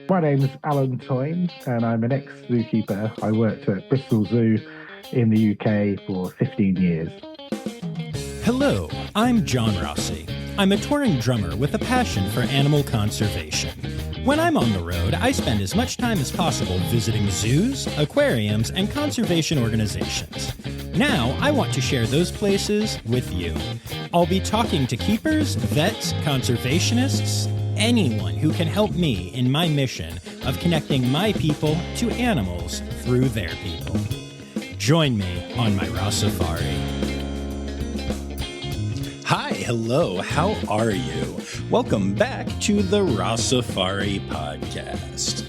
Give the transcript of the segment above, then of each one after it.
My name's Alan Toyne, and I'm an ex-zookeeper. I worked at Bristol Zoo in the UK for 15 years. Hello, I'm John Rossi. I'm a touring drummer with a passion for animal conservation. When I'm on the road, I spend as much time as possible visiting zoos, aquariums, and conservation organizations. Now, I want to share those places with you. I'll be talking to keepers, vets, conservationists, anyone who can help me in my mission of connecting my people to animals through their people. Join me on my Rossifari. Hi, hello, how are you? Welcome back to the Rossifari podcast.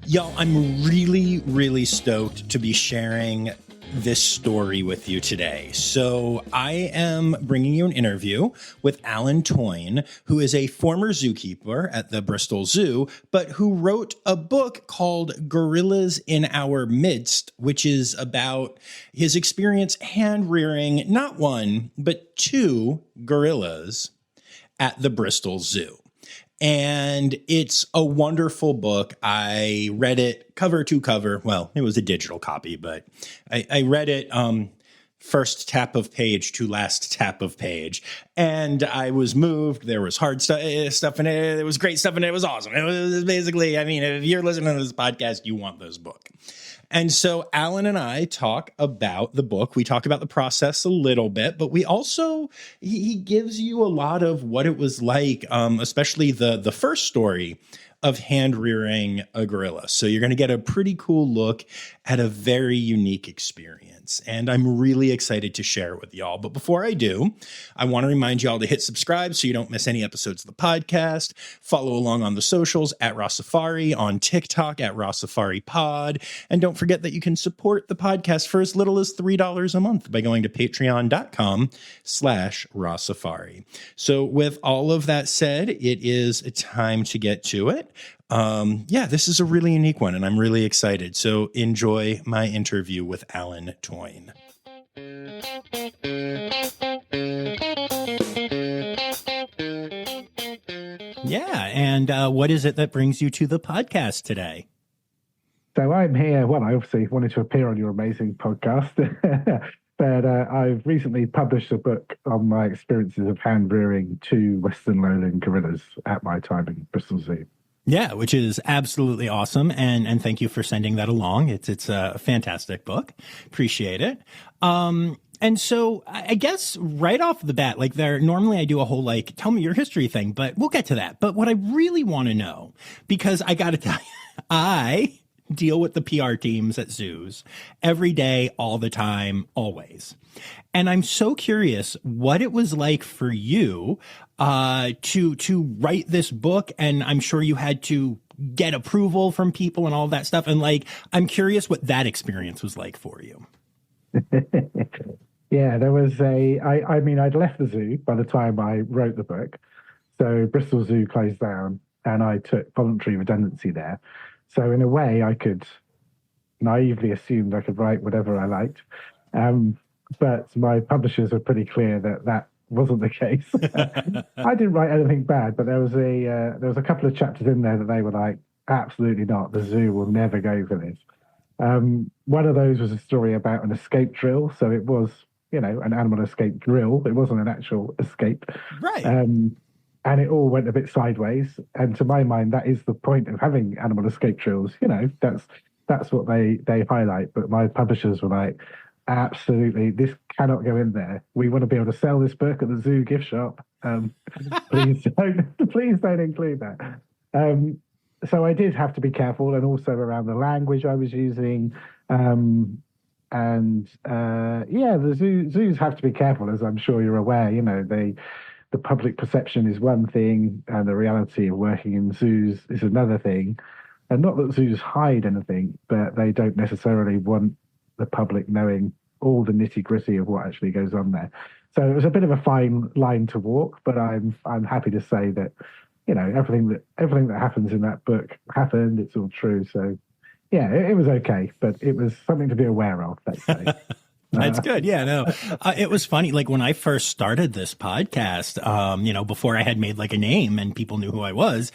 Y'all, I'm really stoked to be sharing this story with you today. So I am bringing you an interview with Alan Toyne, who is a former zookeeper at the Bristol Zoo, but who wrote a book called Gorillas in Our Midst, which is about his experience hand-rearing not one, but two gorillas at the Bristol Zoo. And it's a wonderful book. I read it cover to cover. Well, it was a digital copy, but I read it first tap of page to last tap of page. And I was moved. There was hard stuff in it. There was great stuff in it. It was awesome. It was basically, I mean, if you're listening to this podcast, you want this book. And so Alan and I talk about the book. We talk about the process a little bit, but we also, he gives you a lot of what it was like, especially the first story of hand-rearing a gorilla. So you're going to get a pretty cool look at a very unique experience. And I'm really excited to share it with y'all. But before I do, I want to remind y'all to hit subscribe so you don't miss any episodes of the podcast. Follow along on the socials at Rossifari, on TikTok at Rossifari Pod. And don't forget that you can support the podcast for as little as $3 a month by going to patreon.com/Rossifari. So with all of that said, it is time to get to it. This is a really unique one, and I'm really excited. So enjoy my interview with Alan Toyne. Yeah, and what is it that brings you to the podcast today? So I'm here. Well, I obviously wanted to appear on your amazing podcast, but I've recently published a book on my experiences of hand-rearing two Western lowland gorillas at my time in Bristol Zoo. Yeah, which is absolutely awesome. And thank you for sending that along. It's a fantastic book. Appreciate it. And so I guess right off the bat, normally I do a whole, tell me your history thing, but we'll get to that. But what I really want to know, because I got to tell you, I deal with the PR teams at zoos every day, all the time, always. And I'm so curious what it was like for you to write this book. And I'm sure you had to get approval from people and all that stuff. And I'm curious what that experience was like for you. Yeah, there was I'd left the zoo by the time I wrote the book. So Bristol Zoo closed down and I took voluntary redundancy there. So in a way, I could naively assumed I could write whatever I liked. But my publishers were pretty clear that wasn't the case. I didn't write anything bad, but there was a couple of chapters in there that they were like, absolutely not. The zoo will never go for this. One of those was a story about an escape drill. So it was, an animal escape drill. It wasn't an actual escape. Right. And it all went a bit sideways. And to my mind, that is the point of having animal escape drills. That's what they highlight. But my publishers were like, absolutely, this cannot go in there. We want to be able to sell this book at the zoo gift shop. Please don't include that. So I did have to be careful, and also around the language I was using. The zoos have to be careful, as I'm sure you're aware. The public perception is one thing, and the reality of working in zoos is another thing. And not that zoos hide anything, but they don't necessarily want the public knowing all the nitty-gritty of what actually goes on there. So it was a bit of a fine line to walk, but I'm happy to say that, everything that happens in that book happened. It's all true. So yeah, it was okay, but it was something to be aware of, let's say. That's good. Yeah, no, it was funny. When I first started this podcast, before I had made a name and people knew who I was,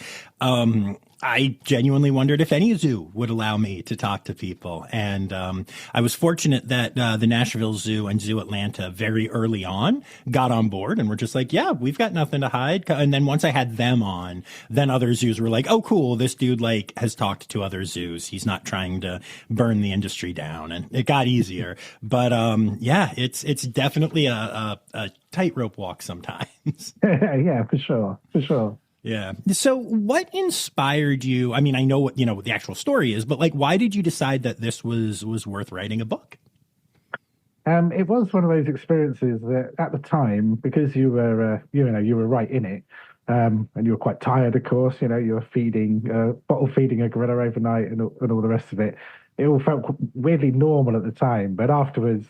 I genuinely wondered if any zoo would allow me to talk to people. And I was fortunate that the Nashville Zoo and Zoo Atlanta very early on got on board and were just like, yeah, we've got nothing to hide. And then once I had them on, then other zoos were like, oh, cool. This dude like has talked to other zoos. He's not trying to burn the industry down. And it got easier. But yeah, it's definitely a tightrope walk sometimes. Yeah, for sure. For sure. Yeah. So what inspired you? I mean, I know what, what the actual story is, but like, why did you decide that this was worth writing a book? It was one of those experiences that at the time, because you were, you were right in it, and you were quite tired, of course, you were bottle feeding a gorilla overnight and all the rest of it. It all felt weirdly normal at the time. But afterwards,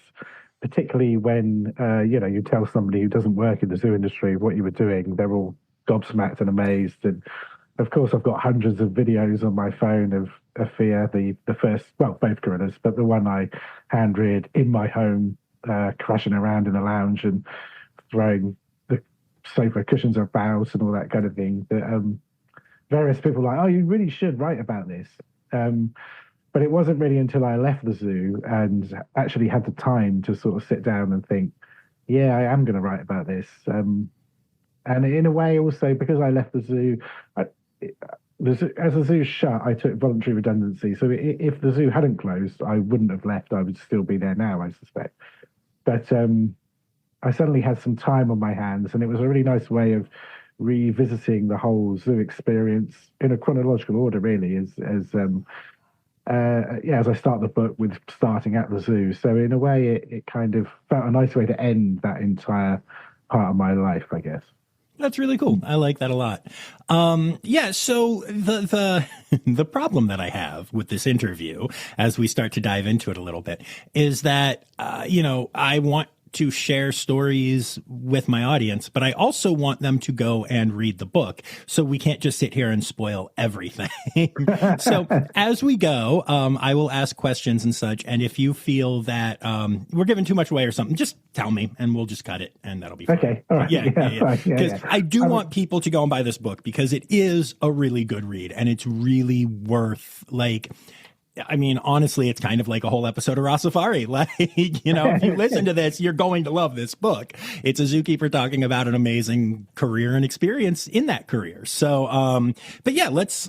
particularly when, you tell somebody who doesn't work in the zoo industry what you were doing, they're all gobsmacked and amazed. And of course, I've got hundreds of videos on my phone of Afia, the first, well, both gorillas, but the one I hand reared in my home, crashing around in the lounge and throwing the sofa cushions about and all that kind of thing. That various people were like, oh, you really should write about this. But it wasn't really until I left the zoo and actually had the time to sort of sit down and think, yeah, I am going to write about this. And in a way, also, because I left the zoo, as the zoo shut, I took voluntary redundancy. So if the zoo hadn't closed, I wouldn't have left. I would still be there now, I suspect. But I suddenly had some time on my hands, and it was a really nice way of revisiting the whole zoo experience in a chronological order, really, as I start the book with starting at the zoo. So in a way, it kind of felt a nice way to end that entire part of my life, I guess. That's really cool. I like that a lot. Yeah. So the problem that I have with this interview, as we start to dive into it a little bit, is that, I want to share stories with my audience, but I also want them to go and read the book. So we can't just sit here and spoil everything. So as we go, I will ask questions and such. And if you feel that we're giving too much away or something, just tell me and we'll just cut it and that'll be fine. Okay. All right. Yeah. Because I do want people to go and buy this book because it is a really good read and it's really worth honestly, it's kind of like a whole episode of Rossifari. Like, if you listen to this, you're going to love this book. It's a zookeeper talking about an amazing career and experience in that career. So, but yeah, let's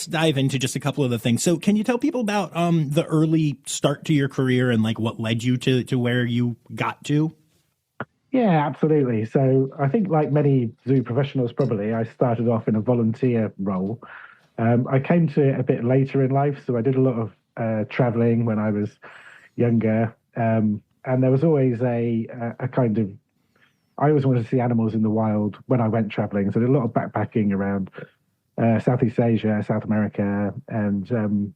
dive into just a couple of the things. So can you tell people about, the early start to your career and like what led you to where you got to? Yeah, absolutely. So I think like many zoo professionals, probably, I started off in a volunteer role. I came to it a bit later in life, so I did a lot of traveling when I was younger, and there was always a kind of, I always wanted to see animals in the wild when I went traveling, so I did a lot of backpacking around Southeast Asia, South America, and and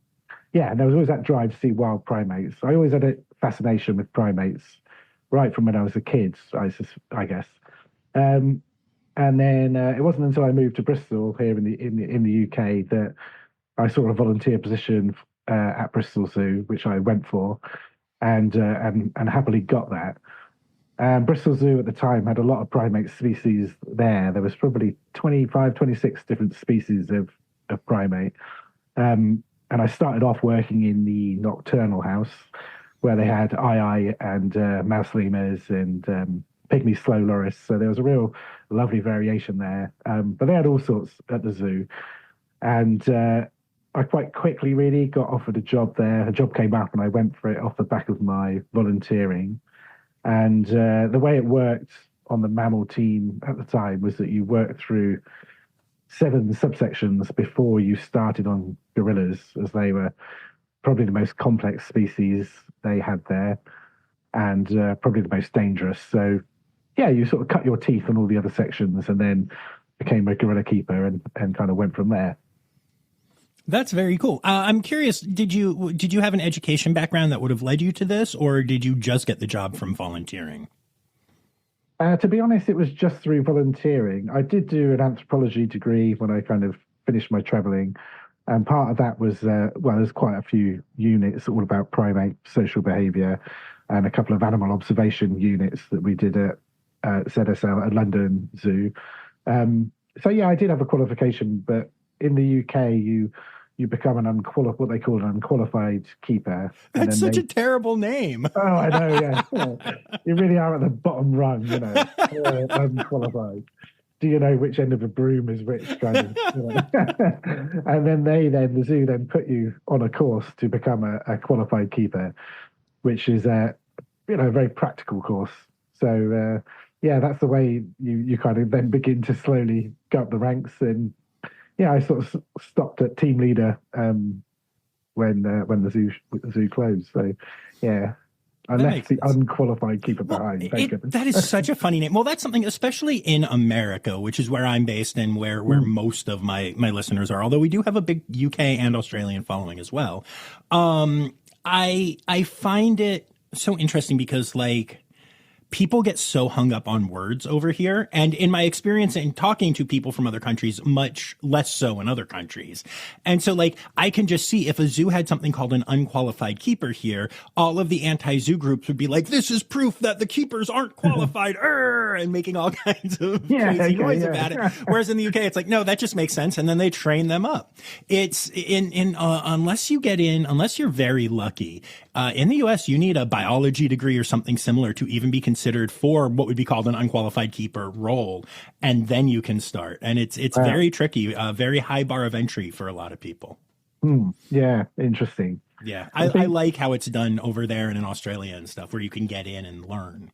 there was always that drive to see wild primates. I always had a fascination with primates, right from when I was a kid, I guess. And then it wasn't until I moved to Bristol here in the UK that I saw a volunteer position at Bristol Zoo, which I went for, and happily got that. Bristol Zoo at the time had a lot of primate species there. There was probably 25, 26 different species of primate. And I started off working in the nocturnal house where they had and mouse lemurs and pygmy slow loris. So there was a real lovely variation there. But they had all sorts at the zoo. And I quite quickly really got offered a job there. A job came up and I went for it off the back of my volunteering. And the way it worked on the mammal team at the time was that you worked through 7 subsections before you started on gorillas, as they were probably the most complex species they had there and probably the most dangerous. So yeah, you sort of cut your teeth on all the other sections and then became a gorilla keeper and kind of went from there. That's very cool. I'm curious, did you have an education background that would have led you to this, or did you just get the job from volunteering? To be honest, it was just through volunteering. I did do an anthropology degree when I kind of finished my traveling. And part of that was, there's quite a few units all about primate social behavior and a couple of animal observation units that we did at ZSL at London Zoo. So yeah, I did have a qualification, but in the UK, you become what they call an unqualified keeper. That's such a terrible name. Oh, I know, yeah. You really are at the bottom rung, unqualified. Do you know which end of a broom is which kind of, And then the zoo then put you on a course to become a qualified keeper, which is a very practical course. So that's the way you kind of then begin to slowly go up the ranks. And I sort of stopped at team leader when the zoo closed. So I left the unqualified keeper behind. That is such a funny name. Well, that's something, especially in America, which is where I'm based and where most of my listeners are, although we do have a big UK and Australian following as well. I find it so interesting because, like, people get so hung up on words over here. And in my experience in talking to people from other countries, much less so in other countries. And so, like, I can just see if a zoo had something called an unqualified keeper here, all of the anti-zoo groups would be like, this is proof that the keepers aren't qualified, and making all kinds of crazy noise about it. Whereas in the UK, it's like, no, that just makes sense. And then they train them up. It's unless you're very lucky, in the US, you need a biology degree or something similar to even be considered for what would be called an unqualified keeper role. And then you can start. And it's very tricky, very high bar of entry for a lot of people. Yeah, interesting. Yeah, I like how it's done over there and in Australia and stuff, where you can get in and learn.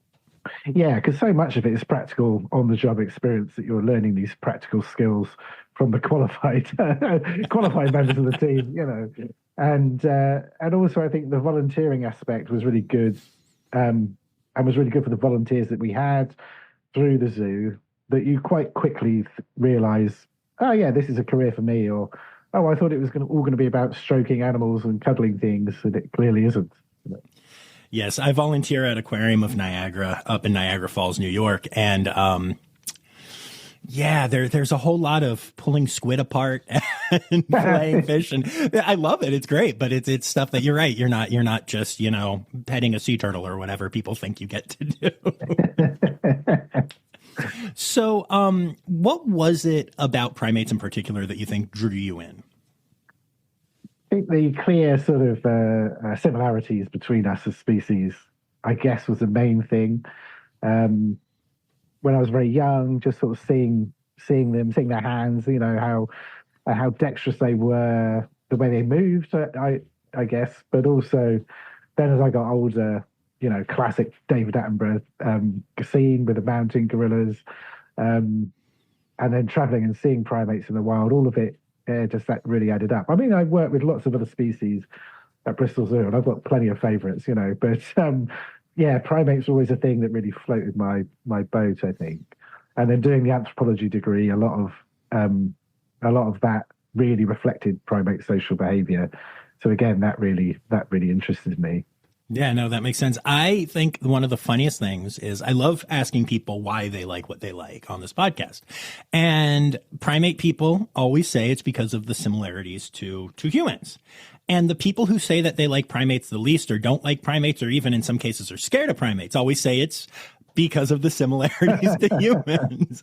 Yeah, because so much of it is practical on-the-job experience that you're learning these practical skills from the qualified members of the team, And also, I think the volunteering aspect was really good, and was really good for the volunteers that we had through the zoo. That you quite quickly realise, oh yeah, this is a career for me, or oh, I thought it was all going to be about stroking animals and cuddling things, and it clearly isn't. Yes, I volunteer at Aquarium of Niagara up in Niagara Falls, New York, and there's a whole lot of pulling squid apart and playing fish, and I love it. It's great, but it's stuff that you're right. You're not just petting a sea turtle or whatever people think you get to do. So, what was it about primates in particular that you think drew you in? I think the clear sort of similarities between us as species, I guess, was the main thing. When I was very young, just sort of seeing them, seeing their hands, how dexterous they were, the way they moved, I guess. But also, then as I got older, classic David Attenborough scene with the mountain gorillas, and then traveling and seeing primates in the wild, all of it, just that really added up. I mean, I've worked with lots of other species at Bristol Zoo, and I've got plenty of favourites, but primates are always a thing that really floated my boat, I think. And then doing the anthropology degree, a lot of that really reflected primate social behaviour. So again, that really interested me. Yeah, no, that makes sense. I think one of the funniest things is I love asking people why they like what they like on this podcast. And primate people always say it's because of the similarities to humans. And the people who say that they like primates the least or don't like primates or even in some cases are scared of primates always say it's because of the similarities to humans.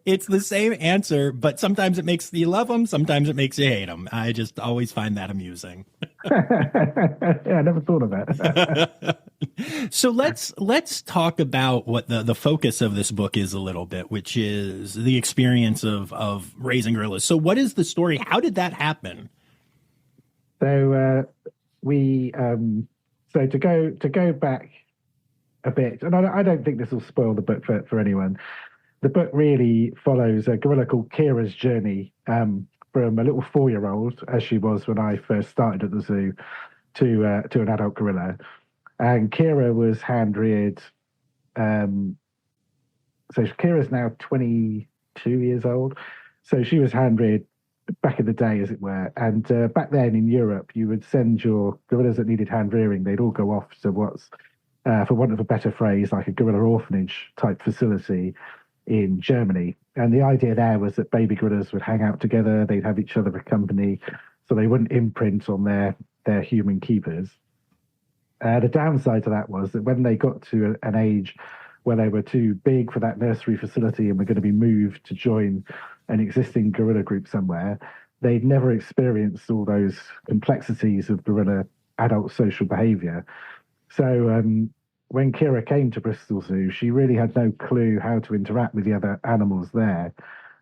It's the same answer, but sometimes it makes you love them, sometimes it makes you hate them. I just always find that amusing. Yeah, I never thought of that. So let's talk about what the focus of this book is a little bit, which is the experience of raising gorillas. So what is the story? How did that happen? So to go back a bit, and I don't think this will spoil the book for anyone. The book really follows a gorilla called Kira's journey from a little 4-year-old, as she was when I first started at the zoo, to an adult gorilla. And Kira was hand reared. So Kira's now 22 years old. So she was hand reared back in the day, as it were. And back then in Europe, you would send your gorillas that needed hand rearing. They'd all go off to what's, for want of a better phrase, like a gorilla orphanage type facility in Germany. And the idea there was that baby gorillas would hang out together. They'd have each other for company, so they wouldn't imprint on their human keepers. The downside to that was that when they got to an age where they were too big for that nursery facility and were going to be moved to join an existing gorilla group somewhere. They'd never experienced all those complexities of gorilla adult social behavior. So when Kira came to Bristol Zoo, she really had no clue how to interact with the other animals there.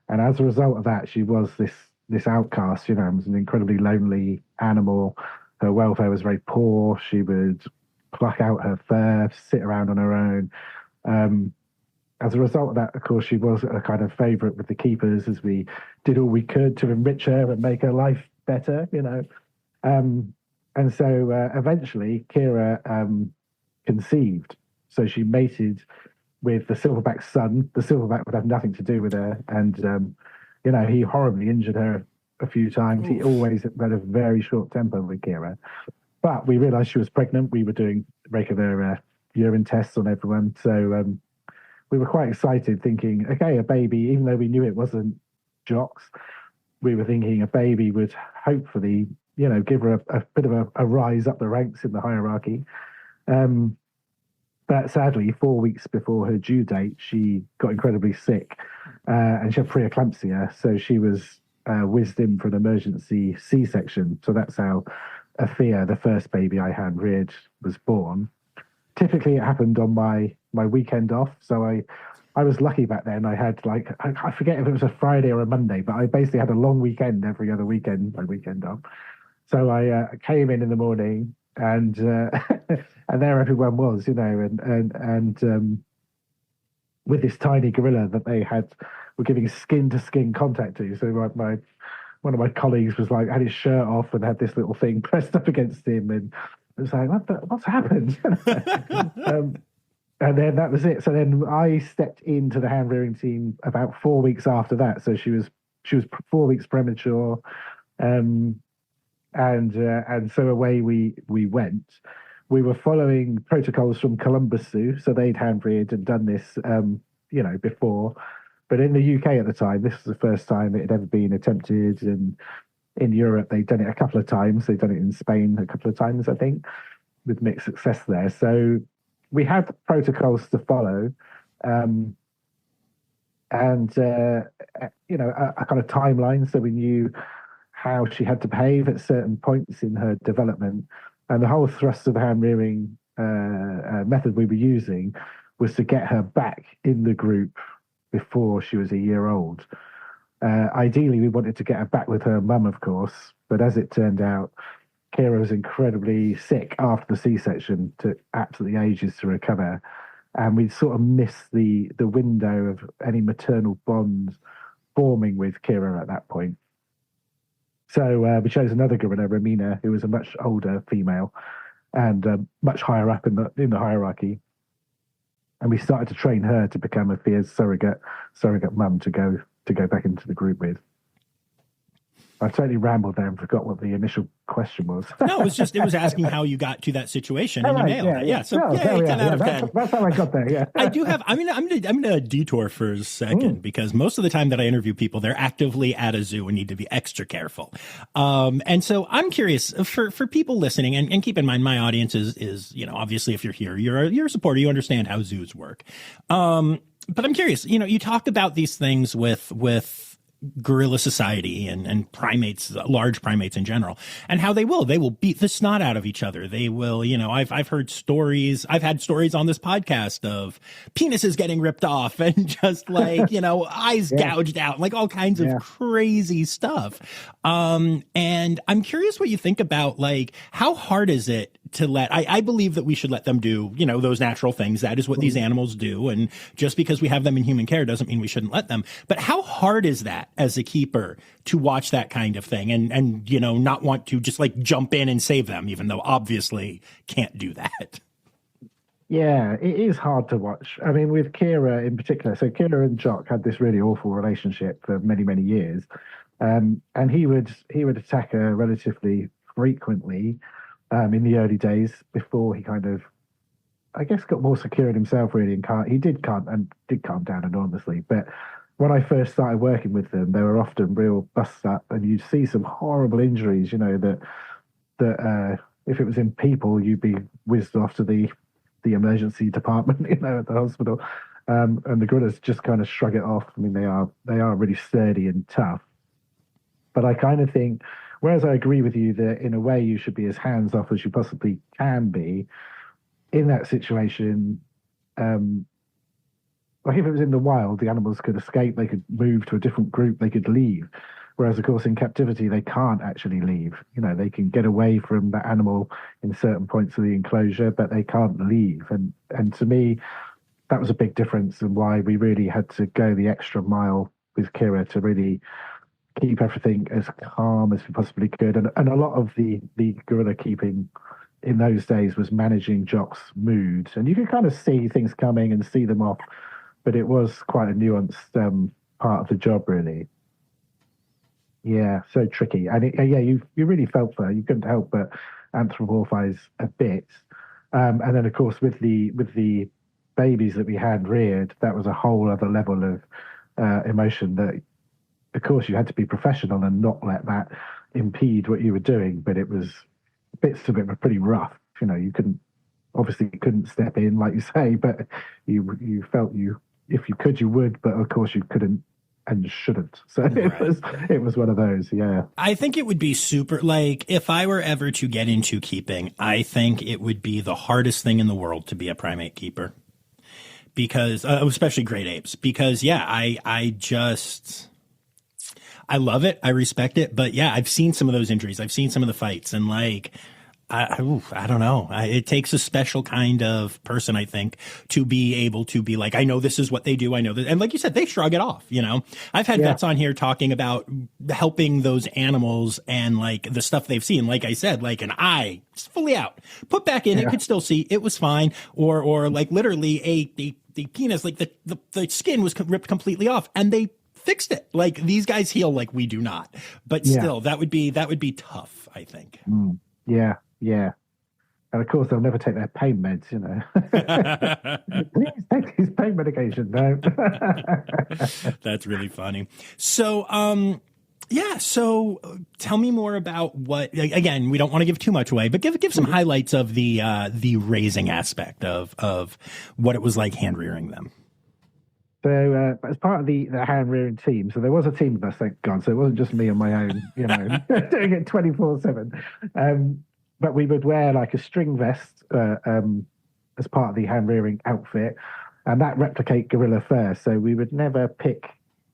And as a result of that, she was this outcast, was an incredibly lonely animal. Her welfare was very poor. She would pluck out her fur, sit around on her own. As a result of that, of course, she was a kind of favorite with the keepers as we did all we could to enrich her and make her life better, And so eventually Kira conceived. So she mated with the silverback's son. The silverback would have nothing to do with her. And, he horribly injured her a few times. Oof. He always had a very short temper with Kira. But we realized she was pregnant. We were doing regular urine tests on everyone. So we were quite excited, thinking, okay, a baby, even though we knew it wasn't Jock's, we were thinking a baby would hopefully, give her a bit of a rise up the ranks in the hierarchy. But sadly, 4 weeks before her due date, she got incredibly sick and she had preeclampsia. So she was whizzed in for an emergency C-section. So that's how Afia, the first baby I had reared, was born. Typically, it happened on my weekend off. So I was lucky back then. I had I forget if it was a Friday or a Monday, but I basically had a long weekend every other weekend, my weekend off. So I came in the morning and and there everyone was, and with this tiny gorilla that they were giving skin to skin contact to. So one of my colleagues was had his shirt off and had this little thing pressed up against him, and it was like, what's happened? And then that was it. So then I stepped into the hand rearing team about 4 weeks after that. So she was 4 weeks premature, and so away we went. We were following protocols from Columbus Zoo, so they'd hand reared and done this, before. But in the UK at the time, this was the first time it had ever been attempted, and in Europe they'd done it a couple of times. They'd done it in Spain a couple of times, I think, with mixed success there. So we had protocols to follow, and a kind of timeline, so we knew how she had to behave at certain points in her development. And the whole thrust of the hand rearing method we were using was to get her back in the group before she was a year old. Ideally, we wanted to get her back with her mum, of course, but as it turned out, Kira was incredibly sick after the C-section, took absolutely ages to recover, and we sort of missed the window of any maternal bond forming with Kira at that point. So we chose another gorilla, Romina, who was a much older female and much higher up in the hierarchy. And we started to train her to become Afia's surrogate mum to go back into the group with. I totally rambled there and forgot what the initial question was. No, it was asking how you got to that situation and you nailed it. Yeah. So yeah, 10 out of 10. That's how I got there. Yeah. I do have, I'm gonna detour for a second because most of the time that I interview people, they're actively at a zoo and need to be extra careful. And so I'm curious for people listening, and keep in mind, my audience is, obviously if you're here, you're a supporter, you understand how zoos work. But I'm curious, you talked about these things with gorilla society and primates, large primates in general, and how they will beat the snot out of each other. They will, I've heard stories, I've had stories on this podcast of penises getting ripped off and just eyes gouged out, like all kinds of crazy stuff. And I'm curious what you think about, how hard is it to let, I believe that we should let them do, those natural things. That is what these animals do. And just because we have them in human care doesn't mean we shouldn't let them. But how hard is that as a keeper to watch that kind of thing and not want to just jump in and save them, even though obviously can't do that? Yeah, it is hard to watch. I mean, with Kira in particular, so Kira and Jock had this really awful relationship for many, many years. And he would attack her relatively frequently in the early days before he kind of, I guess, got more secure in himself really, and he did calm down enormously. But when I first started working with them, they were often real busts up, and you'd see some horrible injuries. That if it was in people, you'd be whizzed off to the emergency department, at the hospital. And the gorillas just kind of shrug it off. I mean, they are really sturdy and tough. But I kind of think, whereas I agree with you that in a way you should be as hands off as you possibly can be in that situation. Like if it was in the wild, the animals could escape, they could move to a different group, they could leave. Whereas, of course, in captivity, they can't actually leave. You know, they can get away from that animal in certain points of the enclosure, but they can't leave. And to me, that was a big difference and why we really had to go the extra mile with Kira to really keep everything as calm as we possibly could. And a lot of the gorilla keeping in those days was managing Jock's mood. And you could kind of see things coming and see them off, but it was quite a nuanced part of the job, really. Yeah, so tricky. And yeah, you really felt for her. You couldn't help but anthropomorphize a bit. And then, of course, with the babies that we had reared, that was a whole other level of emotion that, of course, you had to be professional and not let that impede what you were doing. But it was, bits of it were pretty rough. You know, you couldn't step in, like you say, but you felt if you could, you would, but of course you couldn't and shouldn't. So it was one of those, yeah. I think it would be super, like, if I were ever to get into keeping, I think it would be the hardest thing in the world to be a primate keeper. Because, especially great apes. Because, yeah, I love it. I respect it. But yeah, I've seen some of those injuries. I've seen some of the fights, and like, I don't know. It takes a special kind of person, I think, to be able to be like, I know this is what they do. I know that. And like you said, they shrug it off, you know. I've had vets on here talking about helping those animals and like the stuff they've seen. Like I said, like an eye, it's fully out, put back in, it could still see, it was fine. Or like literally the penis, like the skin was ripped completely off, and they fixed it. Like these guys heal like we do not. But still, that would be tough, I think. Yeah. Yeah. And of course, they'll never take their pain meds, you know. Please take his pain medication. No. That's really funny. So, so tell me more about what, again, we don't want to give too much away, but give some highlights of the raising aspect of what it was like hand rearing them. So as part of the hand rearing team, so there was a team of us, thank God. So it wasn't just me on my own, you know, doing it 24/7. But we would wear like a string vest as part of the hand rearing outfit, and that replicate gorilla fur. So we would never pick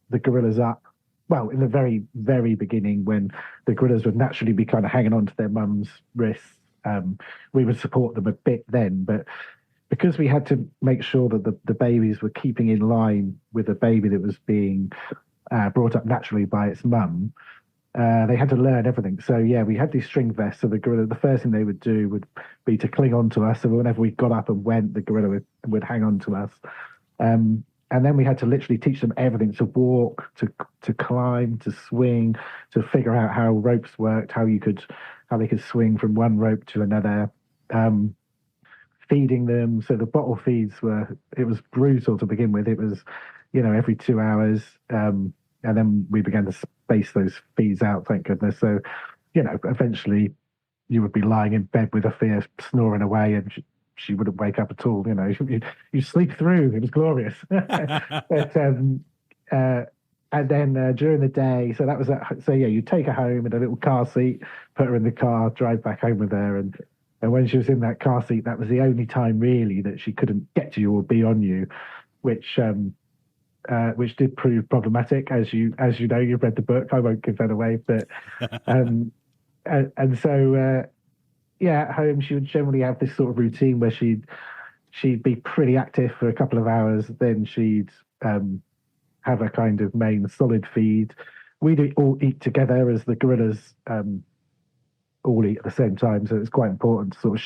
the gorillas up. Well, in the very, very beginning, when the gorillas would naturally be kind of hanging on to their mum's wrists, we would support them a bit then. But because we had to make sure that the babies were keeping in line with a baby that was being brought up naturally by its mum, they had to learn everything. So yeah, we had these string vests. So the gorilla, the first thing they would do would be to cling on to us. So whenever we got up and went, the gorilla would hang on to us. And then we had to literally teach them everything: to walk, to climb, to swing, to figure out how ropes worked, how they could swing from one rope to another. Feeding them. So the bottle feeds it was brutal to begin with. It was, you know, every 2 hours. And then we began to space those feeds out, thank goodness. So, you know, eventually you would be lying in bed with Afia snoring away, and she wouldn't wake up at all. You know, you sleep through. It was glorious. But and then during the day, so that was so yeah, you take her home in a little car seat, put her in the car, drive back home with her, and when she was in that car seat, that was the only time really that she couldn't get to you or be on you, which did prove problematic, as you know. You've read the book. I won't give that away, but and so at home she would generally have this sort of routine where she'd be pretty active for a couple of hours, then she'd have a kind of main solid feed. We'd all eat together as the gorillas all eat at the same time, so it's quite important to sort of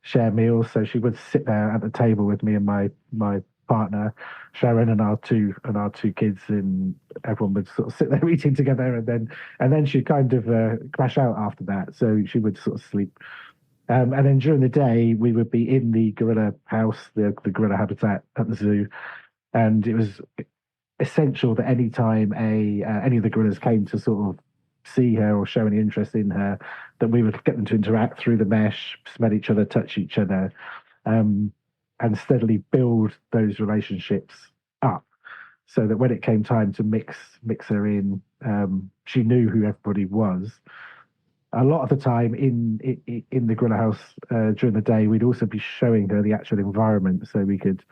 share meals. So she would sit there at the table with me and my partner Sharon and our two kids, and everyone would sort of sit there eating together, and then she'd kind of crash out after that. So she would sort of sleep, and then during the day we would be in the gorilla house, the gorilla habitat at the zoo, and it was essential that any time any of the gorillas came to sort of see her or show any interest in her, that we would get them to interact through the mesh, smell each other, touch each other. and steadily build those relationships up, so that when it came time to mix her in, she knew who everybody was. A lot of the time in the gorilla house during the day, we'd also be showing her the actual environment, so we could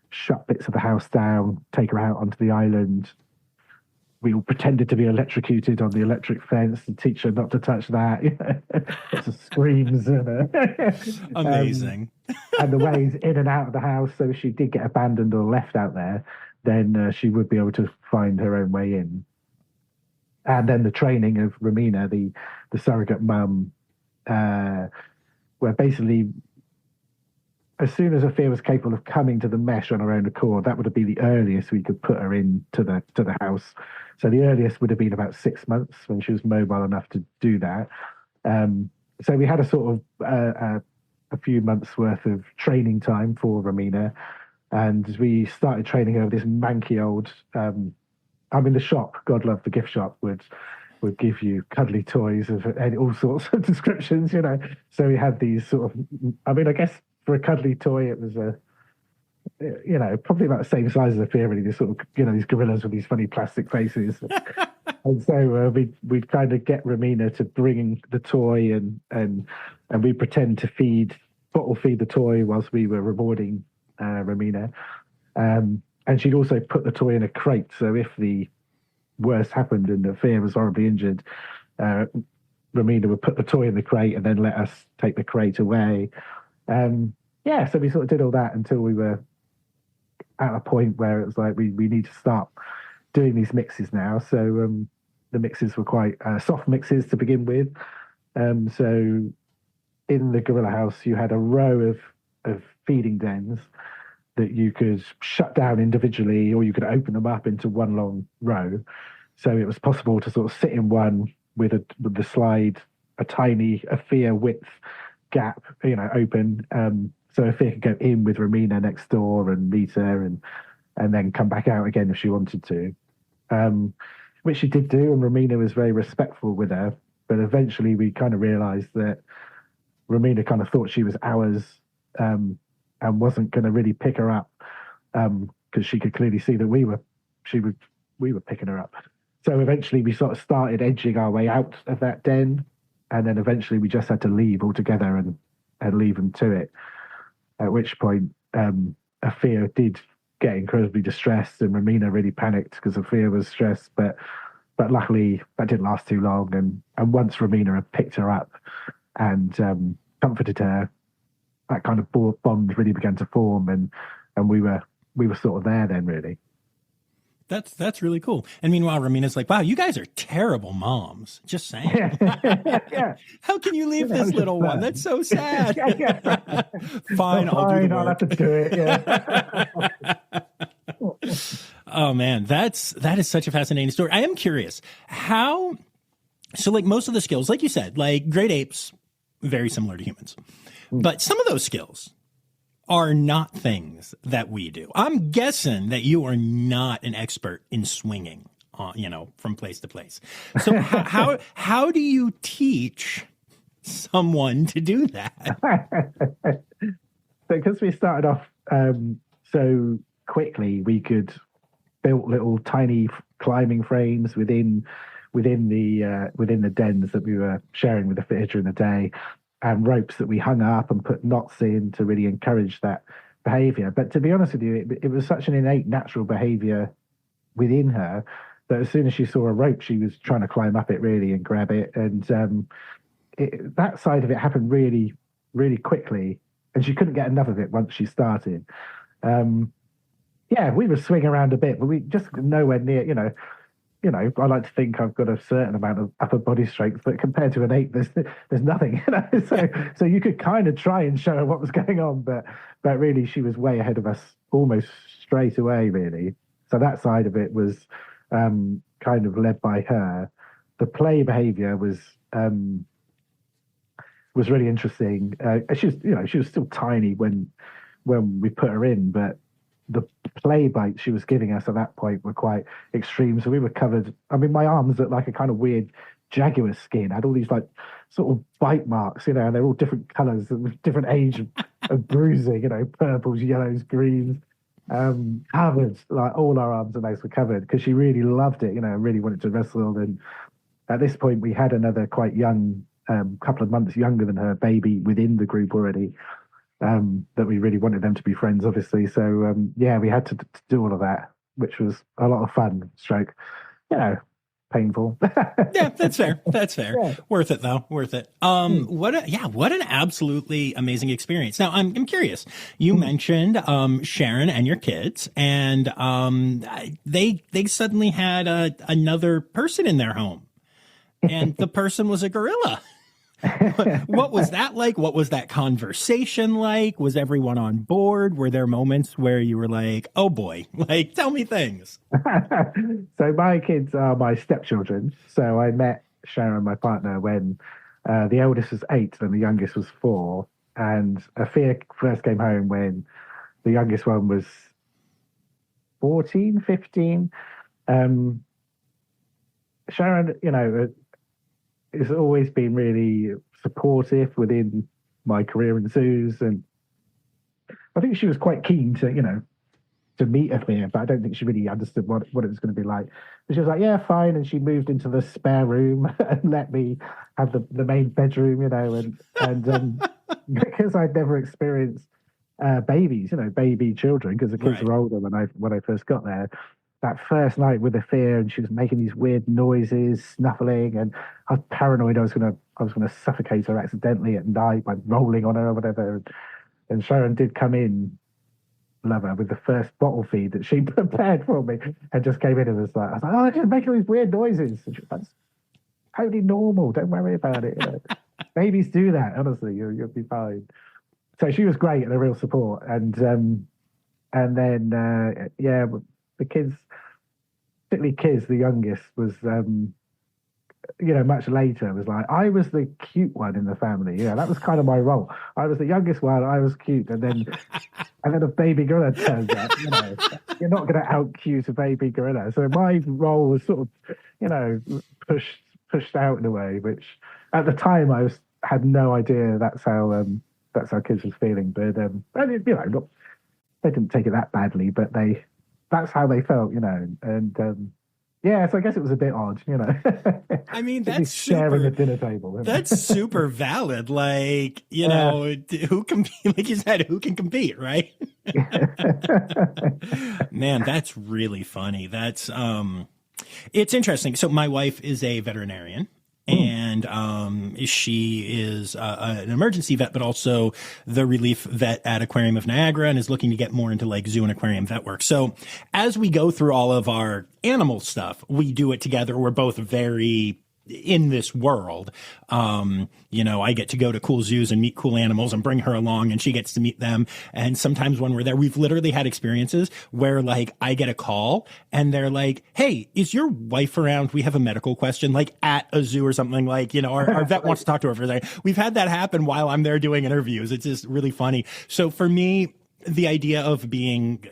shut bits of the house down, take her out onto the island. We all pretended to be electrocuted on the electric fence and teach her not to touch that. Lots of screams. Amazing. And the ways in and out of the house. So if she did get abandoned or left out there, then she would be able to find her own way in. And then the training of Romina, the surrogate mum, where basically, as soon as Afia was capable of coming to the mesh on her own accord, that would have been the earliest we could put her into the house. So the earliest would have been about 6 months when she was mobile enough to do that. So we had a sort of a few months worth of training time for Romina, and we started training her with this manky old. The shop, God love the gift shop, would give you cuddly toys of all sorts of descriptions, So we had these sort of. I guess for a cuddly toy, it was probably about the same size as a fear, really. These sort of, these gorillas with these funny plastic faces. And so we'd kind of get Romina to bring the toy, and we pretend to bottle feed the toy whilst we were rewarding Romina. And she'd also put the toy in a crate. So if the worst happened and the fear was horribly injured, Romina would put the toy in the crate and then let us take the crate away. So we sort of did all that until we were at a point where it was like, we need to start doing these mixes now. So the mixes were quite soft mixes to begin with. So in the gorilla house, you had a row of feeding dens that you could shut down individually, or you could open them up into one long row. So it was possible to sort of sit in one with the slide, a tiny Afia width gap, open. So Afia could go in with Romina next door and meet her, and then come back out again if she wanted to, which she did do. And Romina was very respectful with her. But eventually we kind of realized that Romina kind of thought she was ours, and wasn't going to really pick her up, because she could clearly see that we were picking her up. So eventually we sort of started edging our way out of that den, and then eventually we just had to leave altogether and leave them to it. At which point, Afia did get incredibly distressed, and Romina really panicked because Afia was stressed. But luckily that didn't last too long. And once Romina had picked her up and comforted her, that kind of bond really began to form, and we were sort of there then, really. That's really cool. And meanwhile, Romina's like, "Wow, you guys are terrible moms." Just saying. Yeah. How can you leave this little one? That's so sad. Fine, I'll do the work. I'll have to do it. Yeah. Oh man, that is such a fascinating story. I am curious so like most of the skills, like you said, like great apes, very similar to humans. But some of those skills are not things that we do. I'm guessing that you are not an expert in swinging, from place to place. So how do you teach someone to do that? Because we started off so quickly, we could build little tiny climbing frames within the dens that we were sharing with the fitter during the day, and ropes that we hung up and put knots in to really encourage that behavior. But to be honest with you, it was such an innate natural behavior within her that as soon as she saw a rope, she was trying to climb up it really and grab it. And that side of it happened really, really quickly. And she couldn't get enough of it once she started. We would swing around a bit, but we just nowhere near, I like to think I've got a certain amount of upper body strength, but compared to an ape, there's nothing. So you could kind of try and show her what was going on, but really she was way ahead of us almost straight away, really. So that side of it was kind of led by her. The play behavior was really interesting. She was still tiny when we put her in, but the play bites she was giving us at that point were quite extreme. So we were covered. My arms looked like a kind of weird jaguar skin. I had all these like sort of bite marks, and they're all different colors and different age of bruising, purples, yellows, greens, covered, like all our arms and legs were covered because she really loved it, really wanted to wrestle. And at this point, we had another quite young, couple of months younger than her baby within the group already, that we really wanted them to be friends, obviously. So, yeah, we had to do all of that, which was a lot of fun, stroke, painful. Yeah, that's fair. That's fair. Yeah. Worth it though. Worth it. What an absolutely amazing experience. Now I'm curious. You mentioned Sharon and your kids, and they suddenly had another person in their home, and the person was a gorilla. What was that like? What was that conversation like? Was everyone on board? Were there moments where you were like, oh boy, like tell me things? So my kids are my stepchildren. So I met Sharon, my partner, when the eldest was 8 and the youngest was 4. And Afia first came home when the youngest one was 14, 15. Sharon, has always been really supportive within my career in zoos, and I think she was quite keen to meet Afia, but I don't think she really understood what it was going to be like. But she was like, yeah, fine, and she moved into the spare room and let me have the main bedroom, and because I'd never experienced babies, baby children, because the kids were older when I first got there. That first night with Afia, and she was making these weird noises, snuffling, and I was paranoid I was gonna suffocate her accidentally at night by rolling on her or whatever. And Sharon did come in, lover, with the first bottle feed that she prepared for me, and just came in and was like, oh, I'm just making these weird noises. And she was like, that's totally normal. Don't worry about it. Babies do that. Honestly, you'll be fine. So she was great and a real support. And then the kids, particularly Kiz, the youngest, was much later, was like, I was the cute one in the family. Yeah, that was kind of my role. I was the youngest one, I was cute, and then a baby gorilla turns up. You're not going to out cute a baby gorilla. So my role was sort of, pushed out in a way, which at the time had no idea that's how Kiz was feeling. But they didn't take it that badly, but that's how they felt, and so I guess it was a bit odd, I mean, that's sharing the dinner table. That's super valid. Like, who can, like you said, who can compete, right? Man, that's really funny. That's it's interesting. So my wife is a veterinarian. And she is an emergency vet, but also the relief vet at Aquarium of Niagara, and is looking to get more into like zoo and aquarium vet work. So as we go through all of our animal stuff, we do it together. We're both very in this world. I get to go to cool zoos and meet cool animals and bring her along, and she gets to meet them. And sometimes when we're there, we've literally had experiences where like I get a call and they're like, hey, is your wife around? We have a medical question, like at a zoo or something, like, our vet wants to talk to her for a second. We've had that happen while I'm there doing interviews. It's just really funny. So for me, the idea of being,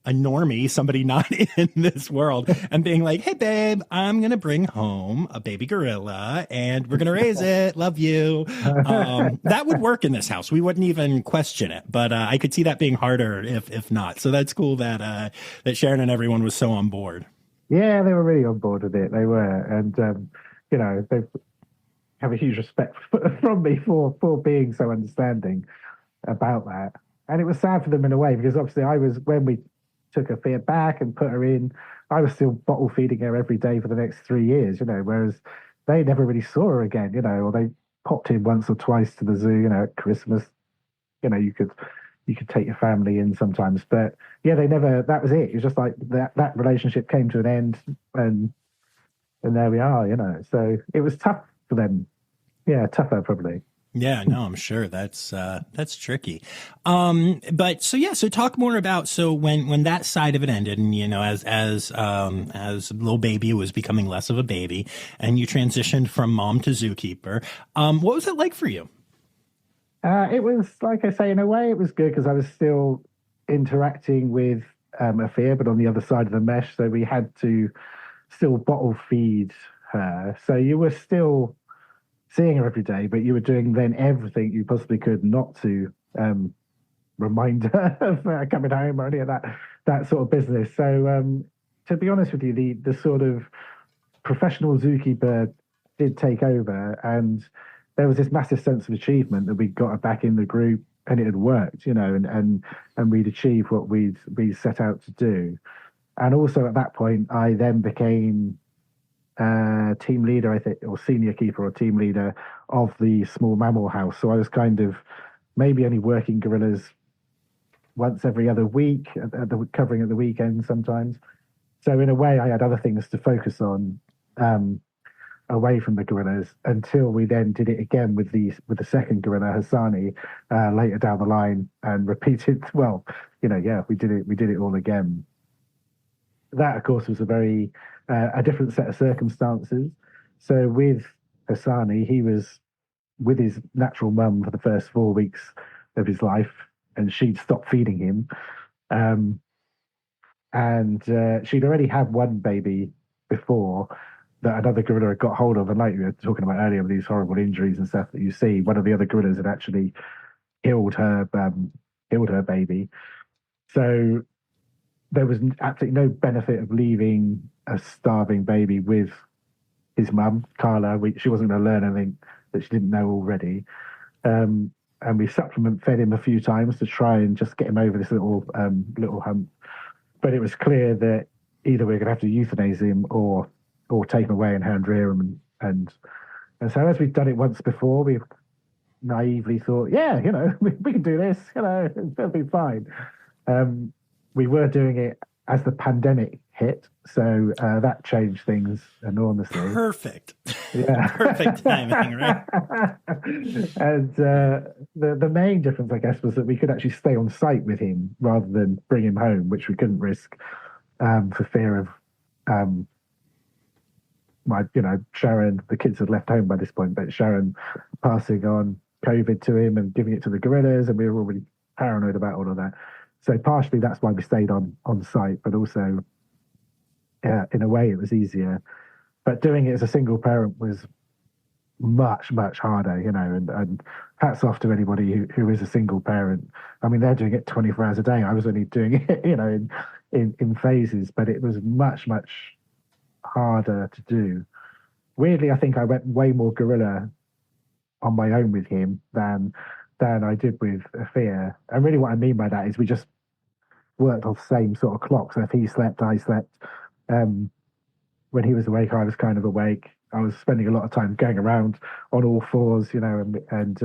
a normie, somebody not in this world, and being like, hey, babe, I'm going to bring home a baby gorilla and we're going to raise it. Love you. That would work in this house. We wouldn't even question it, but I could see that being harder if not. So that's cool that Sharon and everyone was so on board. Yeah, they were really on board with it. They were. And, they have a huge respect from me for being so understanding about that. And it was sad for them in a way, because obviously when we took Afia back and put her in, I was still bottle feeding her every day for the next 3 years, whereas they never really saw her again, or they popped in once or twice to the zoo, at Christmas. You could take your family in sometimes, but yeah, they never, that was it. It was just like that relationship came to an end, and there we are, so it was tough for them. Yeah, tougher probably. Yeah, no, I'm sure that's tricky. So talk more about, so when that side of it ended, and, as little baby was becoming less of a baby and you transitioned from mom to zookeeper, what was it like for you? It was, like I say, in a way it was good because I was still interacting with Afia, but on the other side of the mesh. So we had to still bottle feed her. So you were still seeing her every day, but you were doing then everything you possibly could not to reminder of coming home or any of that sort of business. So to be honest with you, the sort of professional zookeeper did take over, and there was this massive sense of achievement that we got her back in the group, and it had worked, and we'd achieved what we set out to do. And also at that point, I then became team leader, I think, or senior keeper or team leader of the small mammal house. So I was kind of maybe only working gorillas once every other week, covering at the weekend sometimes. So in a way, I had other things to focus on away from the gorillas, until we then did it again with the second gorilla, Hassani, later down the line, and repeated. Well, we did it all again. That, of course, was a different set of circumstances. So with Hassani, he was with his natural mum for the first 4 weeks of his life, and she'd stopped feeding him. And she'd already had one baby before that another gorilla had got hold of. And like we were talking about earlier, with these horrible injuries and stuff that you see, one of the other gorillas had actually killed her baby. So there was absolutely no benefit of leaving a starving baby with his mum, Carla. She wasn't going to learn anything that she didn't know already. And we supplement fed him a few times to try and just get him over this little hump. But it was clear that either we're going to have to euthanize him or take him away and hand rear him. And so as we've done it once before, we've naively thought, we can do this, it'll be fine. We were doing it as the pandemic hit, so that changed things enormously. Perfect. Yeah. Perfect timing, right? And the main difference, I guess, was that we could actually stay on site with him rather than bring him home, which we couldn't risk for fear of Sharon. The kids had left home by this point, but Sharon passing on COVID to him and giving it to the gorillas, and we were already paranoid about all of that. So partially that's why we stayed on site, but also in a way it was easier. But doing it as a single parent was much, much harder, and hats off to anybody who is a single parent. I mean, they're doing it 24 hours a day. I was only doing it, in phases, but it was much, much harder to do. Weirdly, I think I went way more gorilla on my own with him than I did with Afia. And really what I mean by that is we just worked off the same sort of clock. So if he slept, I slept. When he was awake, I was kind of awake. I was spending a lot of time going around on all fours, and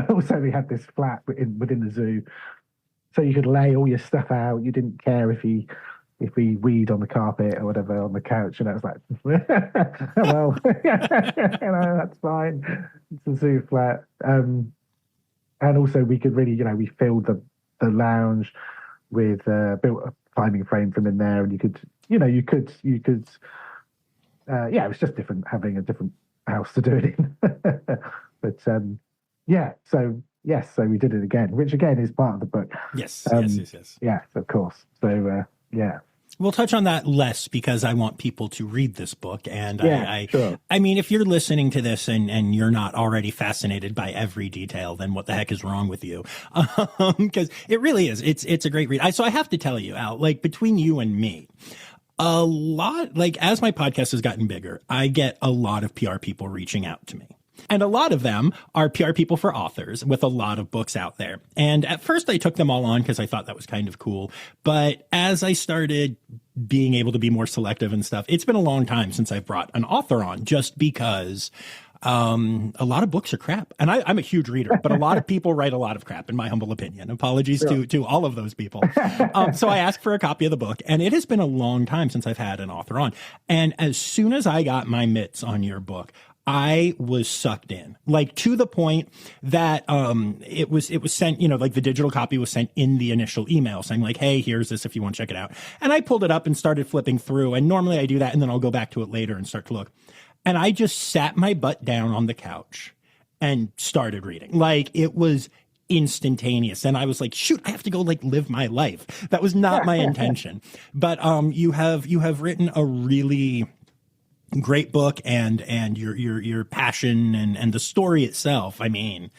also we had this flat within the zoo. So you could lay all your stuff out. You didn't care if we weed on the carpet or whatever on the couch, and I was like, well, that's fine. It's a zoo flat. And also we could really, we filled the lounge with built a climbing frame from in there, and you could it was just different having a different house to do it in. But so we did it again, which again is part of the book. Yes. Yes, of course. So yeah. We'll touch on that less because I want people to read this book. And sure. I mean, if you're listening to this and you're not already fascinated by every detail, then what the heck is wrong with you? Because it really is. It's a great read. So I have to tell you, Al, like between you and me, a lot, like as my podcast has gotten bigger, I get a lot of PR people reaching out to me. And a lot of them are PR people for authors with a lot of books out there. And at first I took them all on because I thought that was kind of cool. But as I started being able to be more selective and stuff, it's been a long time since I've brought an author on, just because a lot of books are crap. And I'm a huge reader, but a lot of people write a lot of crap, in my humble opinion. Apologies to all of those people. So I asked for a copy of the book, and it has been a long time since I've had an author on. And as soon as I got my mitts on your book, I was sucked in, like to the point that it was sent, like the digital copy was sent in the initial email saying like, hey, here's this if you want to check it out. And I pulled it up and started flipping through. And normally I do that and then I'll go back to it later and start to look. And I just sat my butt down on the couch and started reading. Like it was instantaneous. And I was like, shoot, I have to go like live my life. That was not my intention. But you have written a really great book, and your passion and the story itself. I mean,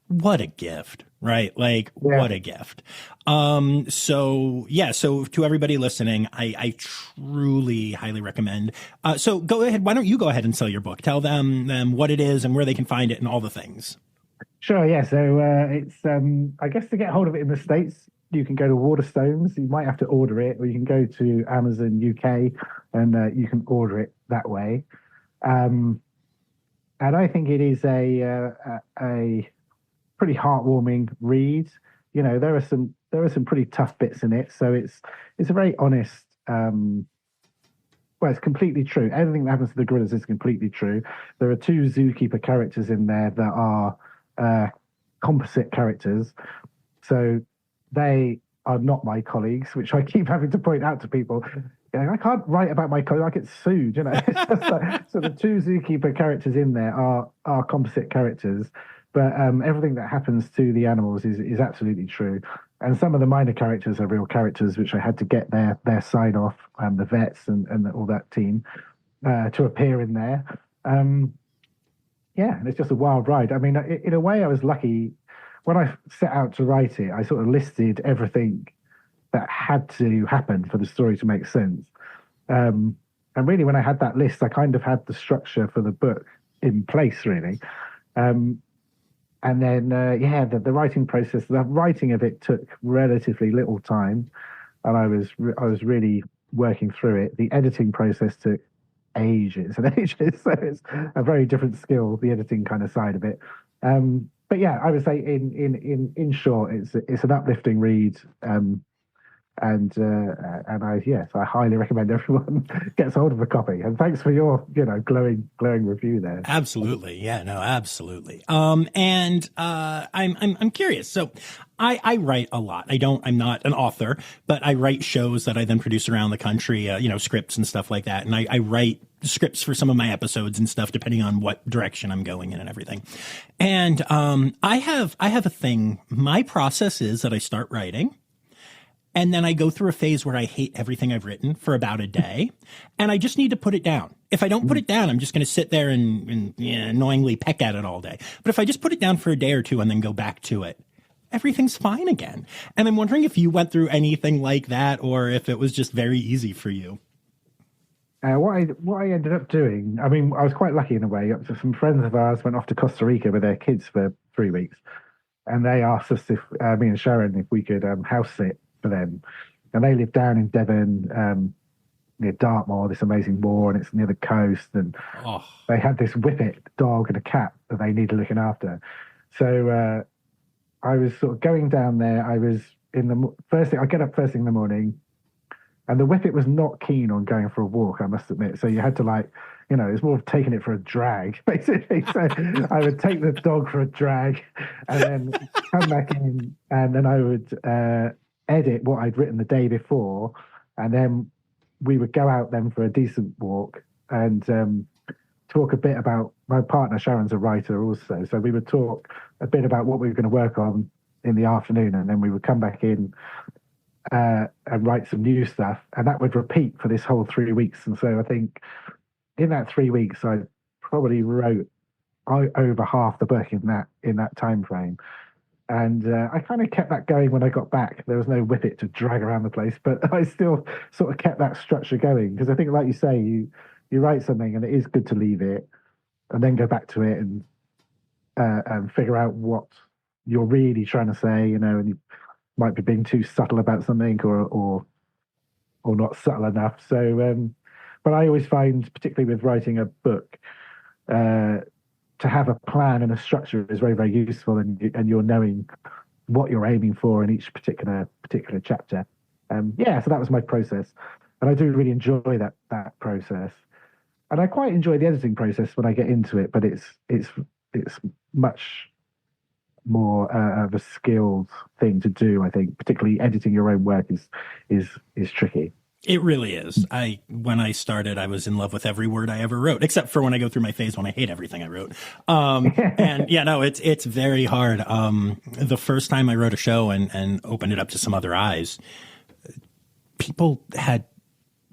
what a gift, right? Like, Yeah. what a gift. So to everybody listening, I truly highly recommend. So go ahead. Why don't you go ahead and sell your book? Tell them what it is and where they can find it and all the things. Sure, yeah. So it's I guess to get hold of it in the States, you can go to Waterstones. You might have to order it, or you can go to Amazon UK and you can order it that way. Um, and I think it is a pretty heartwarming read. You know, there are some pretty tough bits in it, so it's a very honest. Well, it's completely true. Everything that happens to the gorillas is completely true. There are two zookeeper characters in there that are composite characters. So they are not my colleagues, which I keep having to point out to people. You know, I can't write about my colleague, I get sued, you know. It's just like, so the two zookeeper characters in there are composite characters, but everything that happens to the animals is absolutely true. And some of the minor characters are real characters, which I had to get their sign off, the vets and all that team to appear in there. Yeah, and it's just a wild ride. I mean, in a way, I was lucky. When I set out to write it, I sort of listed everything that had to happen for the story to make sense. And really, when I had that list, I kind of had the structure for the book in place, really. And then, the writing process, the writing of it took relatively little time, and I was really working through it. The editing process took ages and ages. So it's a very different skill, the editing kind of side of it. But yeah, I would say in short, it's an uplifting read. And I highly recommend everyone gets hold of a copy. And thanks for your glowing review there. Absolutely, yeah, no, absolutely. I'm curious. So I write a lot. I'm not an author, but I write shows that I then produce around the country. Scripts and stuff like that. And I write scripts for some of my episodes and stuff, depending on what direction I'm going in and everything. And I have a thing. My process is that I start writing. And then I go through a phase where I hate everything I've written for about a day, and I just need to put it down. If I don't put it down, I'm just going to sit there and annoyingly peck at it all day. But if I just put it down for a day or two and then go back to it, everything's fine again. And I'm wondering if you went through anything like that, or if it was just very easy for you. What I ended up doing, I mean, I was quite lucky in a way. Some friends of ours went off to Costa Rica with their kids for 3 weeks, and they asked us if me and Sharon if we could house sit for them. And they live down in Devon, near Dartmoor, this amazing moor, and it's near the coast. And they had this whippet dog and a cat that they needed looking after. So I was sort of going down there. I was I get up first thing in the morning, and the whippet was not keen on going for a walk, I must admit. So you had to it's more of taking it for a drag, basically. So I would take the dog for a drag and then come back in, and then I would edit what I'd written the day before, and then we would go out then for a decent walk and talk a bit about my partner. Sharon's a writer also, so we would talk a bit about what we were going to work on in the afternoon, and then we would come back in and write some new stuff, and that would repeat for this whole 3 weeks. And so I think in that 3 weeks I probably wrote over half the book in that time frame. And I kind of kept that going when I got back. There was no whippet to drag around the place, but I still sort of kept that structure going, because I think, like you say, you write something and it is good to leave it and then go back to it and figure out what you're really trying to say, and you might be being too subtle about something or not subtle enough. So, but I always find, particularly with writing a book, to have a plan and a structure is very, very useful, and you're knowing what you're aiming for in each particular chapter. So that was my process, and I do really enjoy that process, and I quite enjoy the editing process when I get into it. But it's much more of a skilled thing to do. I think particularly editing your own work is tricky. It really is. When I started, I was in love with every word I ever wrote, except for when I go through my phase when I hate everything I wrote. It's very hard. The first time I wrote a show and opened it up to some other eyes, people had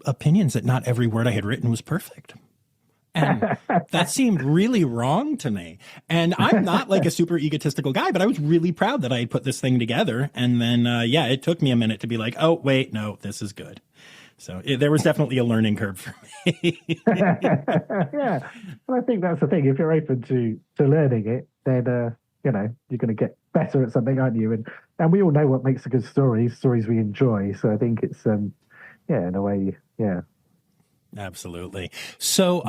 opinions that not every word I had written was perfect. And that seemed really wrong to me. And I'm not like a super egotistical guy, but I was really proud that I had put this thing together. And then, it took me a minute to be like, oh, wait, no, this is good. So there was definitely a learning curve for me. Yeah. Well, I think that's the thing. If you're open to learning it, then, you're going to get better at something, aren't you? And we all know what makes a good story, stories we enjoy. So I think it's, in a way, yeah. Absolutely. So,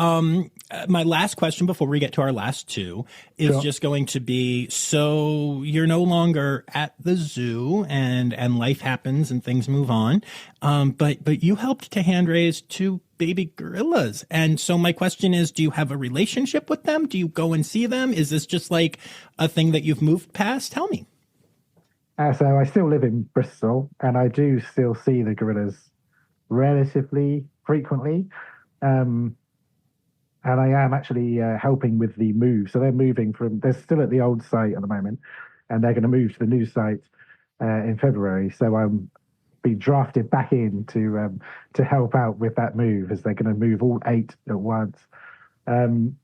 my last question before we get to our last two is just going to be, so you're no longer at the zoo and life happens and things move on. But you helped to hand raise 2 baby gorillas. And so my question is, do you have a relationship with them? Do you go and see them? Is this just like a thing that you've moved past? Tell me. So I still live in Bristol and I do still see the gorillas relatively frequently, and I am actually helping with the move. So they're still at the old site at the moment, and they're going to move to the new site in February. So I'm being drafted back in to help out with that move, as they're going to move all 8 at once. And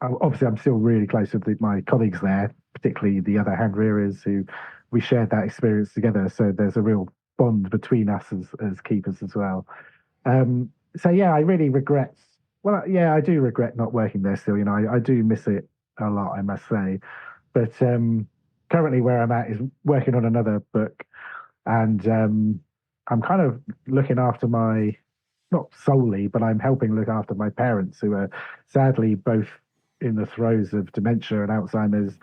obviously I'm still really close with my colleagues there, particularly the other hand rearers who we shared that experience together. So there's a real bond between us as keepers as well. So yeah, I really regret. Well, yeah, I do regret not working there still. I do miss it a lot, I must say. But currently, where I'm at is working on another book, and I'm kind of looking after not solely, but I'm helping look after my parents, who are sadly both in the throes of dementia and Alzheimer's.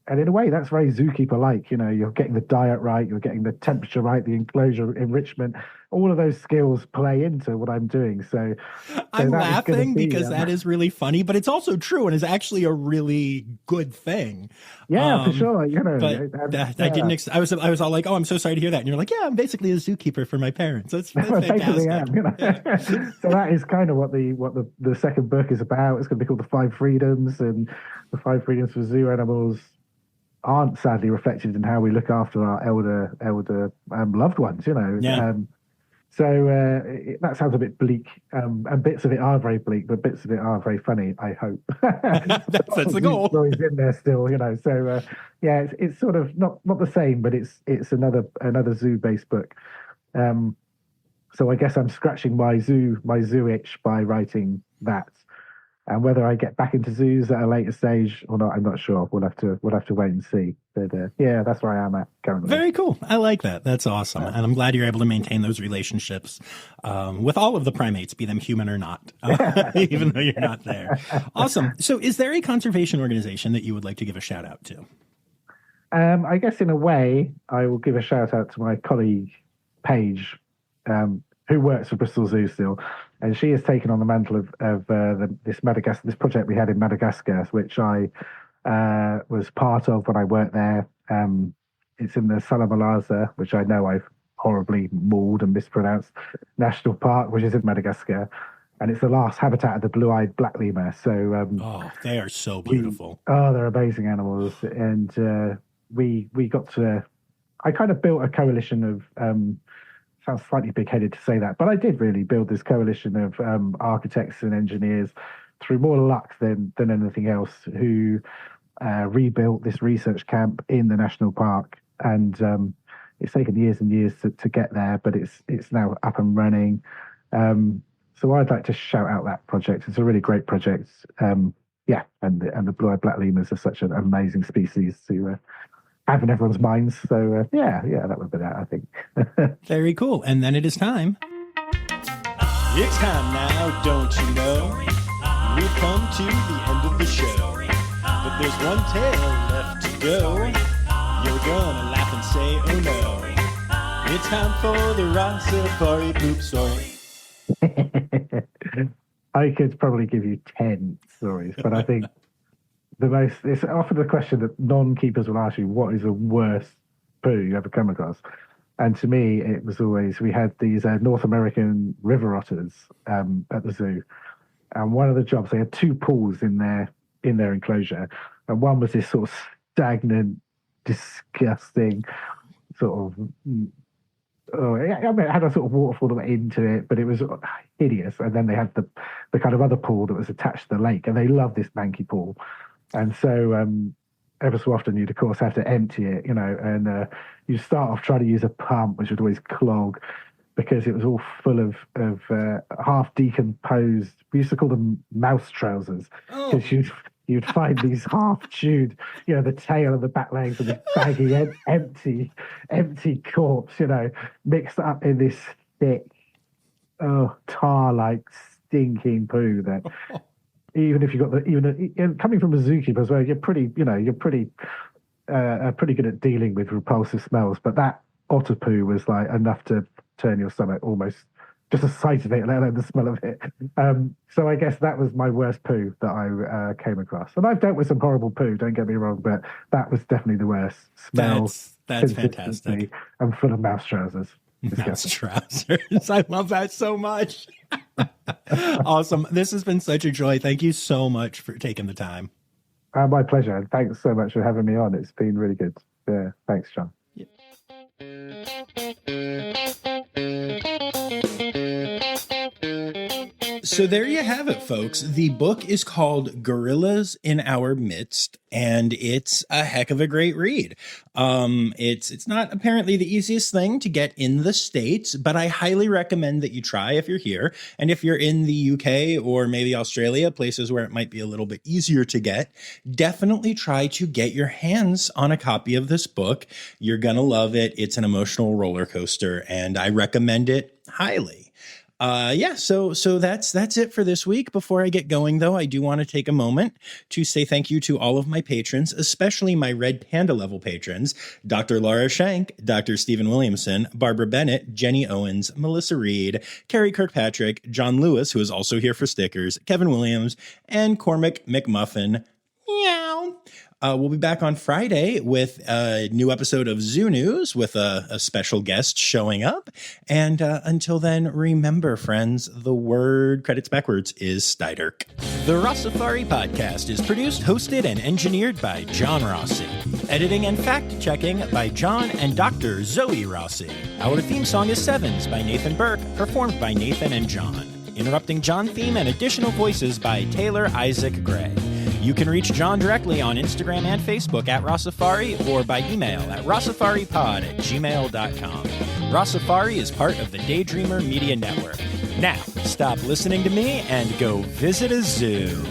And in a way, that's very zookeeper-like. You're getting the diet right, you're getting the temperature right, the enclosure enrichment. All of those skills play into what I'm doing. So I'm laughing because that is really funny, but it's also true and is actually a really good thing. Yeah, for sure. But I didn't. I was all like, "Oh, I'm so sorry to hear that." And you're like, "Yeah, I'm basically a zookeeper for my parents." That's fantastic. So that is kind of what the second book is about. It's going to be called The 5 Freedoms, and the 5 freedoms for zoo animals aren't sadly reflected in how we look after our elder loved ones. Yeah. So that sounds a bit bleak, and bits of it are very bleak, but bits of it are very funny, I hope. That's the goal. Stories in there still, So it's sort of not the same, but it's another zoo-based book. So I guess I'm scratching my zoo itch by writing that. And whether I get back into zoos at a later stage or not, I'm not sure. We'll have to wait and see. But that's where I am at currently. Very cool. I like that. That's awesome. And I'm glad you're able to maintain those relationships with all of the primates, be them human or not, even though you're not there. Awesome. So is there a conservation organization that you would like to give a shout out to? I guess in a way, I will give a shout out to my colleague, Paige, who works for Bristol Zoo still. And she has taken on the mantle of this project we had in Madagascar, which I was part of when I worked there. It's in the Salamalaza, which I know I've horribly mauled and mispronounced, National Park, which is in Madagascar. And it's the last habitat of the blue-eyed black lemur. So they are so beautiful. They're amazing animals. And we got to... I kind of built a coalition of... sounds slightly big-headed to say that, but I did really build this coalition of architects and engineers through more luck than anything else, who rebuilt this research camp in the national park. And it's taken years and years to get there, but it's now up and running. So I'd like to shout out that project. It's a really great project. And the blue-eyed black lemurs are such an amazing species to have in everyone's minds. So that would be that, I think. Very cool. And then it is time. It's time now, don't you know? We've come to the end of the show, but there's one tale left to go. You're gonna laugh and say, oh no. It's time for the Rossifari poop story. I could probably give you 10 stories, but I think it's often the question that non-keepers will ask you, what is the worst poo you ever come across? And to me, it was always, we had these North American river otters at the zoo. And one of the jobs, they had 2 pools in their enclosure. And one was this sort of stagnant, disgusting, sort of oh, I mean, it had a sort of waterfall that went into it, but it was hideous. And then they had the kind of other pool that was attached to the lake, and they loved this manky pool. And so ever so often you'd, of course, have to empty it, and you start off trying to use a pump, which would always clog because it was all full of half decomposed. We used to call them mouse trousers because you'd find these half chewed, the tail and the back legs and the baggy, empty corpse, mixed up in this thick, tar-like stinking poo that. Even if you got coming from a zookeeper as well, you're pretty good at dealing with repulsive smells. But that otter poo was like enough to turn your stomach almost, just the sight of it, let alone the smell of it. So I guess that was my worst poo that I came across. And I've dealt with some horrible poo, don't get me wrong, but that was definitely the worst. Smell, that's fantastic. And full of mouse trousers. Mouse trousers. I love that so much. Awesome. This has been such a joy. Thank you so much for taking the time. My pleasure. And thanks so much for having me on. It's been really good. Yeah. Thanks, John. Yeah. So there you have it, folks. The book is called Gorillas in Our Midst, and it's a heck of a great read. It's not apparently the easiest thing to get in the States, but I highly recommend that you try if you're here. And if you're in the UK or maybe Australia, places where it might be a little bit easier to get, definitely try to get your hands on a copy of this book. You're going to love it. It's an emotional roller coaster, and I recommend it highly. So that's it for this week. Before I get going, though, I do want to take a moment to say thank you to all of my patrons, especially my Red Panda level patrons, Dr. Laura Shank, Dr. Stephen Williamson, Barbara Bennett, Jenny Owens, Melissa Reed, Carrie Kirkpatrick, John Lewis, who is also here for stickers, Kevin Williams, and Cormac McMuffin. Meow. We'll be back on Friday with a new episode of Zoo News with a special guest showing up. And until then, remember, friends, the word credits backwards is Steiderk. The Rossifari podcast is produced, hosted, and engineered by John Rossi. Editing and fact-checking by John and Dr. Zoe Rossi. Our theme song is Sevens by Nathan Burke, performed by Nathan and John. Interrupting John theme and additional voices by Taylor Isaac Gray. You can reach John directly on Instagram and Facebook at Rossifari or by email at rossifaripod@gmail.com. Rossifari is part of the Daydreamer Media Network. Now, stop listening to me and go visit a zoo.